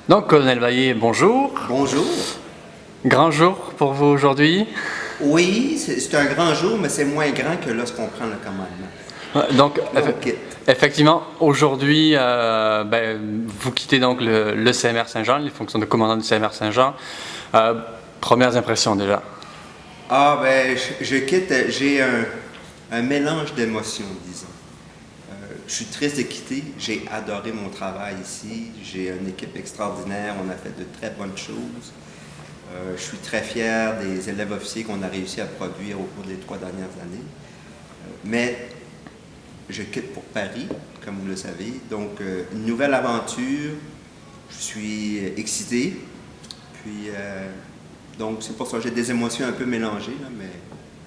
Donc, colonel Vaillé, bonjour. Bonjour. Grand jour pour vous aujourd'hui. Oui, c'est un grand jour, mais c'est moins grand que lorsqu'on prend le commandement. Donc, Là, on quitte. effectivement, aujourd'hui, vous quittez donc le CMR Saint-Jean, les fonctions de commandant du CMR Saint-Jean. Premières impressions déjà. Je quitte, j'ai un mélange d'émotions, disons. Je suis triste de quitter, j'ai adoré mon travail ici, j'ai une équipe extraordinaire, on a fait de très bonnes choses. Je suis très fier des élèves officiers qu'on a réussi à produire au cours des 3 dernières années. Mais je quitte pour Paris, comme vous le savez. Donc, une nouvelle aventure. Je suis excité. Puis, donc, c'est pour ça que j'ai des émotions un peu mélangées, là, mais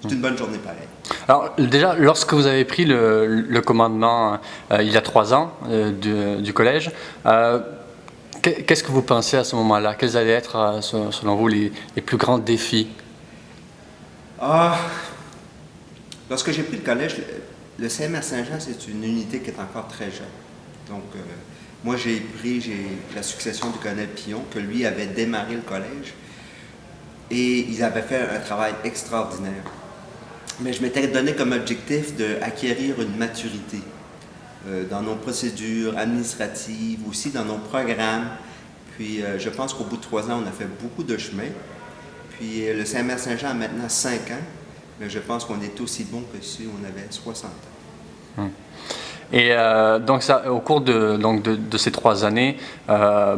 c'est une bonne journée pareil. Alors, déjà, lorsque vous avez pris le commandement il y a 3 ans du collège, qu'est-ce que vous pensiez à ce moment-là? Quels allaient être, selon vous, les plus grands défis? Lorsque j'ai pris le collège, le CMR Saint-Jean, c'est une unité qui est encore très jeune. Donc, moi, j'ai la succession du colonel Pillon, que lui avait démarré le collège, et il avait fait un travail extraordinaire. Mais je m'étais donné comme objectif d'acquérir une maturité dans nos procédures administratives, aussi dans nos programmes. Puis, je pense qu'au bout de 3 ans, on a fait beaucoup de chemin. Puis, le CMR Saint-Jean a maintenant 5 ans. Mais je pense qu'on est aussi bon que si on avait 60 ans. Et donc ça, au cours de ces 3 années,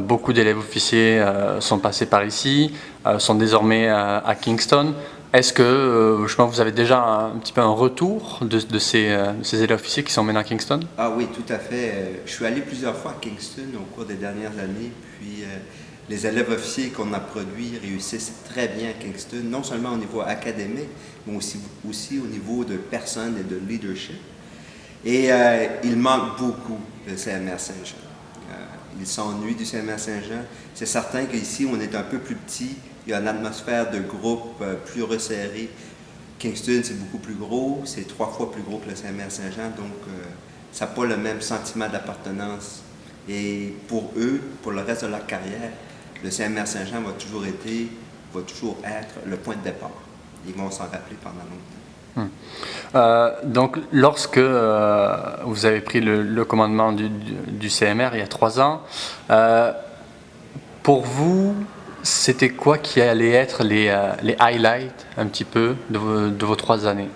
beaucoup d'élèves officiers sont passés par ici, sont désormais à Kingston. Est-ce que je pense que vous avez déjà un petit peu un retour de ces élèves officiers qui sont maintenant à Kingston? Ah oui, tout à fait. Je suis allé plusieurs fois à Kingston au cours des dernières années. Puis les élèves officiers qu'on a produits réussissent très bien à Kingston, non seulement au niveau académique, mais aussi au niveau de personnes et de leadership. Et il manque beaucoup le CMR Saint-Jean. Ils s'ennuient du CMR Saint-Jean. C'est certain qu'ici, on est un peu plus petit. Il y a une atmosphère de groupe plus resserrée. Kingston, c'est beaucoup plus gros. C'est 3 fois plus gros que le CMR Saint-Jean. Donc, ça n'a pas le même sentiment d'appartenance. Et pour eux, pour le reste de leur carrière, le CMR Saint-Jean va toujours être le point de départ. Ils vont s'en rappeler pendant longtemps. Donc, lorsque vous avez pris le commandement du CMR il y a 3 ans, pour vous, c'était quoi qui allait être les highlights un petit peu de vos 3 années?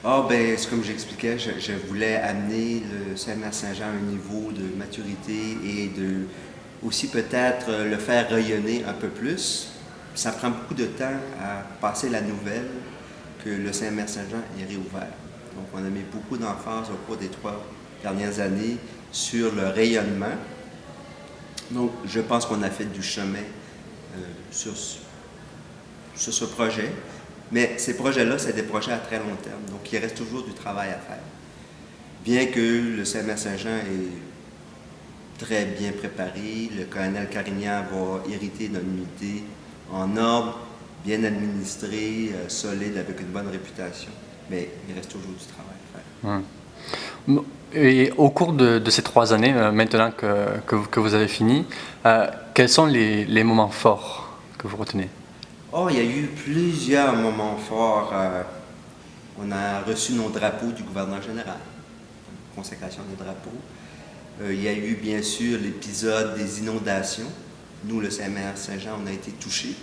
C'est comme j'expliquais, je voulais amener le CMR Saint-Jean à un niveau de maturité et aussi peut-être le faire rayonner un peu plus. Ça prend beaucoup de temps à passer la nouvelle que le CMR Saint-Jean est réouvert. Donc, on a mis beaucoup d'emphase au cours des 3 dernières années sur le rayonnement. Donc, je pense qu'on a fait du chemin sur ce projet. Mais ces projets-là, c'est des projets à très long terme. Donc, il reste toujours du travail à faire. Bien que le CMR Saint-Jean est très bien préparé, le colonel Carignan va hériter d'une unité en ordre, bien administrée, solide, avec une bonne réputation. Mais il reste toujours du travail à faire. Et au cours de ces 3 années, maintenant que vous avez fini, quels sont les moments forts que vous retenez? Il y a eu plusieurs moments forts. On a reçu nos drapeaux du gouverneur général, consécration des drapeaux. Il y a eu bien sûr l'épisode des inondations. Nous, le CMR Saint-Jean, on a été touchés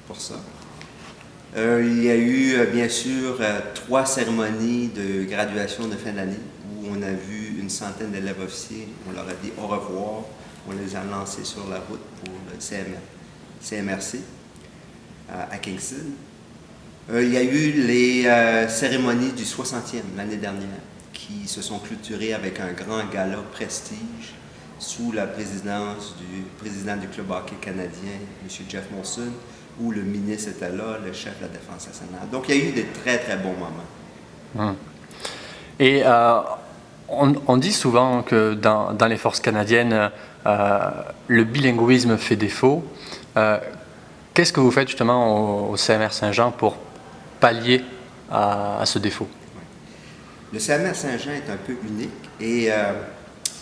pour ça. Il y a eu bien sûr 3 cérémonies de graduation de fin d'année où on a vu une centaine d'élèves officiers. On leur a dit au revoir. On les a lancés sur la route pour le CMRC. À Kingston. Il y a eu les cérémonies du 60e l'année dernière qui se sont clôturées avec un grand gala prestige sous la présidence du président du Club hockey canadien, M. Jeff Molson, où le ministre était là, le chef de la Défense nationale. Donc, il y a eu des très, très bons moments. Et on dit souvent que dans les forces canadiennes, le bilinguisme fait défaut. Qu'est-ce que vous faites justement au CMR Saint-Jean pour pallier à ce défaut? Le CMR Saint-Jean est un peu unique et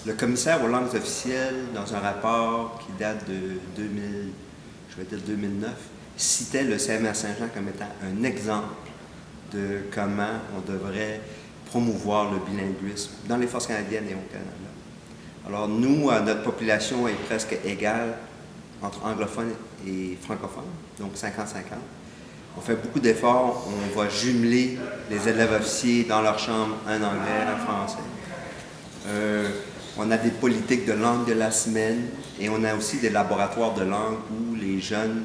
Le commissaire aux langues officielles, dans un rapport qui date de 2009, citait le CMR Saint-Jean comme étant un exemple de comment on devrait promouvoir le bilinguisme dans les forces canadiennes et au Canada. Alors nous, notre population est presque égale entre anglophones et francophones, donc 50-50. On fait beaucoup d'efforts, on va jumeler les élèves officiers dans leur chambre, un anglais, un français. On a des politiques de langue de la semaine et on a aussi des laboratoires de langue où les jeunes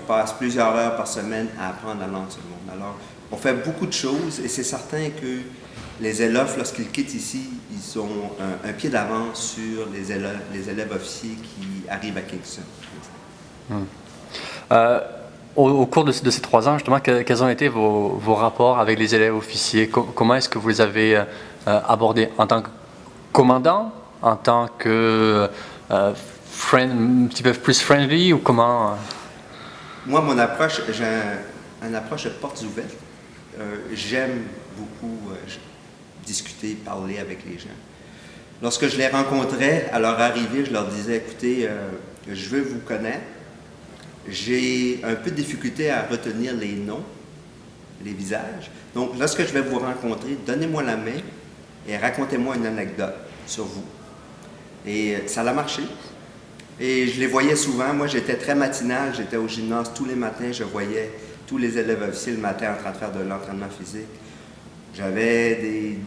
passent plusieurs heures par semaine à apprendre la langue seconde. Alors, on fait beaucoup de choses et c'est certain que les élèves, lorsqu'ils quittent ici, ils ont un pied d'avance sur les élèves officiers qui arrivent à Kingston. Au cours de ces 3 ans, justement, quels ont été vos rapports avec les élèves officiers? Comment est-ce que vous les avez abordés? En tant que commandant? En tant que un petit peu plus friendly? Ou comment? Moi, mon approche, j'ai une approche de portes ouvertes. J'aime beaucoup discuter, parler avec les gens. Lorsque je les rencontrais, à leur arrivée, je leur disais, écoutez, je veux vous connaître. J'ai un peu de difficulté à retenir les noms, les visages. Donc, lorsque je vais vous rencontrer, donnez-moi la main et racontez-moi une anecdote sur vous. Et ça a marché. Et je les voyais souvent. Moi, j'étais très matinal. J'étais au gymnase tous les matins. Je voyais tous les élèves officiers le matin en train de faire de l'entraînement physique. J'avais des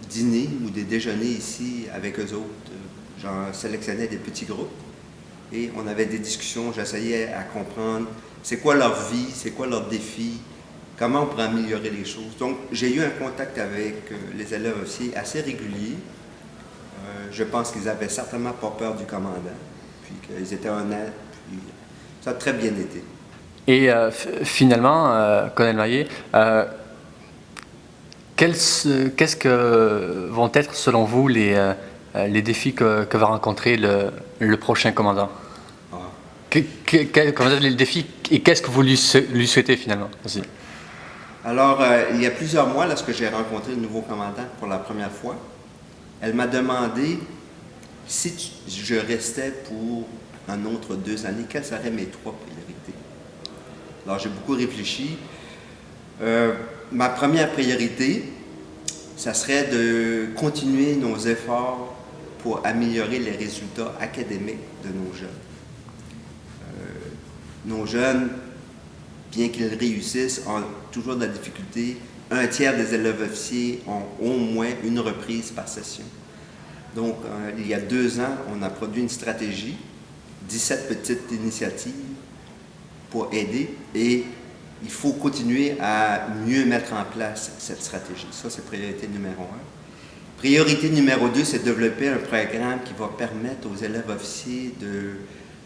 dîners ou des déjeuners ici avec eux autres. J'en sélectionnais des petits groupes. Et on avait des discussions, j'essayais à comprendre c'est quoi leur vie, c'est quoi leurs défis, comment on pourrait améliorer les choses. Donc, j'ai eu un contact avec les élèves officiers assez régulier. Je pense qu'ils n'avaient certainement pas peur du commandant, puis qu'ils étaient honnêtes, puis ça a très bien été. Et finalement, Colonel Maillet, qu'est-ce que vont être, selon vous, les défis que va rencontrer le prochain commandant? Comment les défis et qu'est-ce que vous lui souhaitez finalement aussi? Alors, il y a plusieurs mois, lorsque j'ai rencontré le nouveau commandant pour la première fois, elle m'a demandé si je restais pour un autre 2 années, quelles seraient mes 3 priorités. Alors, j'ai beaucoup réfléchi. Ma première priorité, ça serait de continuer nos efforts pour améliorer les résultats académiques de nos jeunes. Nos jeunes, bien qu'ils réussissent, ont toujours de la difficulté. 1/3 des élèves officiers ont au moins une reprise par session. Donc, il y a 2 ans, on a produit une stratégie, 17 petites initiatives pour aider et il faut continuer à mieux mettre en place cette stratégie. Ça, c'est priorité numéro 1. Priorité numéro 2, c'est de développer un programme qui va permettre aux élèves officiers de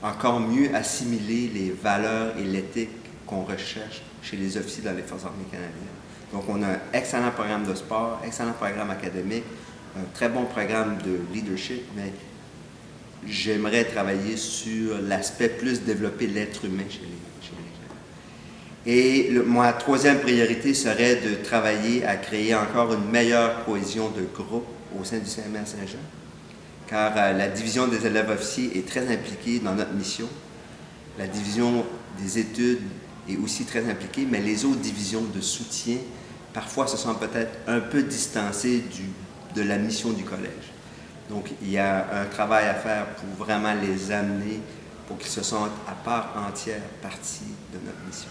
encore mieux assimiler les valeurs et l'éthique qu'on recherche chez les officiers dans les Forces armées canadiennes. Donc, on a un excellent programme de sport, excellent programme académique, un très bon programme de leadership, mais j'aimerais travailler sur l'aspect plus développer l'être humain chez les gens. Et ma 3e priorité serait de travailler à créer encore une meilleure cohésion de groupe au sein du CMR Saint-Jean, car la division des élèves officiers est très impliquée dans notre mission. La division des études est aussi très impliquée, mais les autres divisions de soutien, parfois, se sont peut-être un peu distancées de la mission du collège. Donc, il y a un travail à faire pour vraiment les amener, pour qu'ils se sentent à part entière partie de notre mission.